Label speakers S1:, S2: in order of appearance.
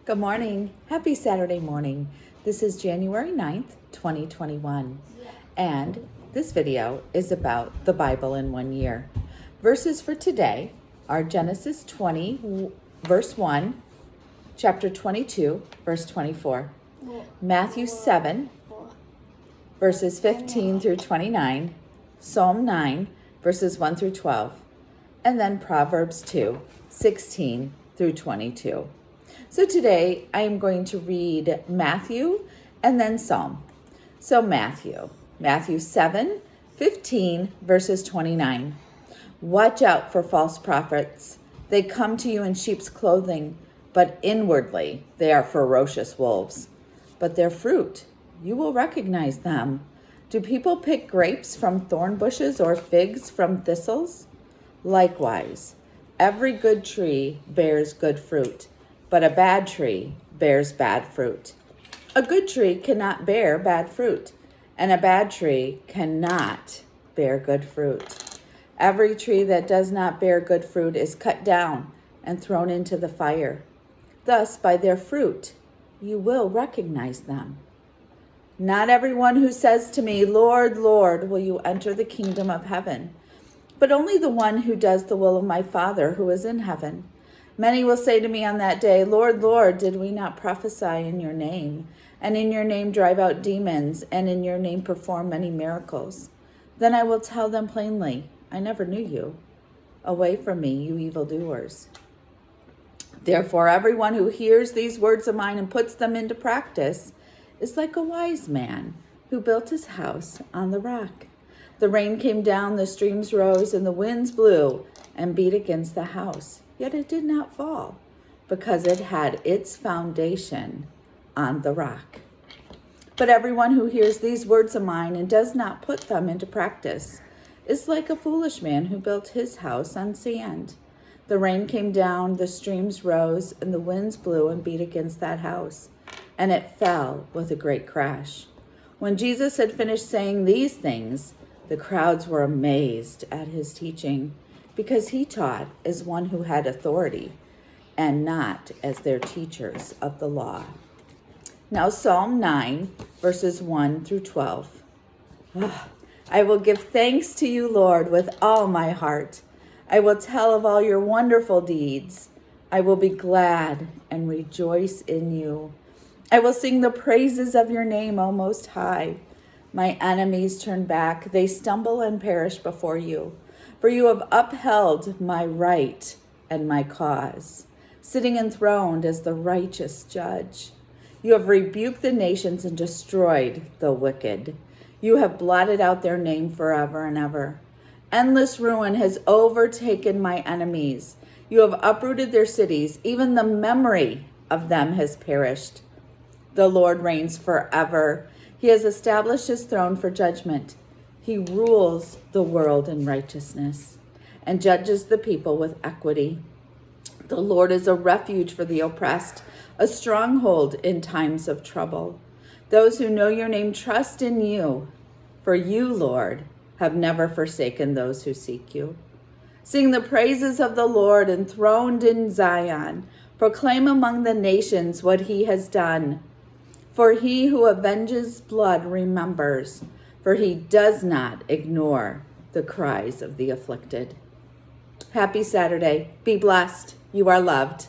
S1: Good morning. Happy Saturday morning. This is January 9th, 2021. And this video is about the Bible in 1 year. Verses for today are Genesis 20, verse 1, chapter 22, verse 24, Matthew 7, verses 15 through 29, Psalm 9, verses 1 through 12, and then Proverbs 2, 16 through 22. So today I am going to read Matthew and then Psalm. So Matthew 7, 15 verses 29. Watch out for false prophets. They come to you in sheep's clothing, but inwardly they are ferocious wolves. But their fruit, you will recognize them. Do people pick grapes from thorn bushes or figs from thistles? Likewise, every good tree bears good fruit, but a bad tree bears bad fruit. A good tree cannot bear bad fruit, and a bad tree cannot bear good fruit. Every tree that does not bear good fruit is cut down and thrown into the fire. Thus, by their fruit, you will recognize them. Not everyone who says to me, Lord, Lord, will you enter the kingdom of heaven, but only the one who does the will of my Father who is in heaven. Many will say to me on that day, Lord, Lord, did we not prophesy in your name, and in your name drive out demons, and in your name perform many miracles? Then I will tell them plainly, I never knew you. Away from me, you evildoers. Therefore, everyone who hears these words of mine and puts them into practice is like a wise man who built his house on the rock. The rain came down, the streams rose, and the winds blew and beat against the house. Yet it did not fall, because it had its foundation on the rock. But everyone who hears these words of mine and does not put them into practice is like a foolish man who built his house on sand. The rain came down, the streams rose, and the winds blew and beat against that house, and it fell with a great crash. When Jesus had finished saying these things, the crowds were amazed at his teaching, because he taught as one who had authority and not as their teachers of the law. Now Psalm 9, verses 1 through 12. I will give thanks to you, Lord, with all my heart. I will tell of all your wonderful deeds. I will be glad and rejoice in you. I will sing the praises of your name, O Most High. My enemies turn back. They stumble and perish before you. For you have upheld my right and my cause, sitting enthroned as the righteous judge. You have rebuked the nations and destroyed the wicked. You have blotted out their name forever and ever. Endless ruin has overtaken my enemies. You have uprooted their cities. Even the memory of them has perished. The Lord reigns forever. He has established his throne for judgment. He rules the world in righteousness and judges the people with equity. The Lord is a refuge for the oppressed, a stronghold in times of trouble. Those who know your name trust in you, for you, Lord, have never forsaken those who seek you. Sing the praises of the Lord enthroned in Zion. Proclaim among the nations what he has done. For he who avenges blood remembers, for he does not ignore the cries of the afflicted. Happy Saturday. Be blessed. You are loved.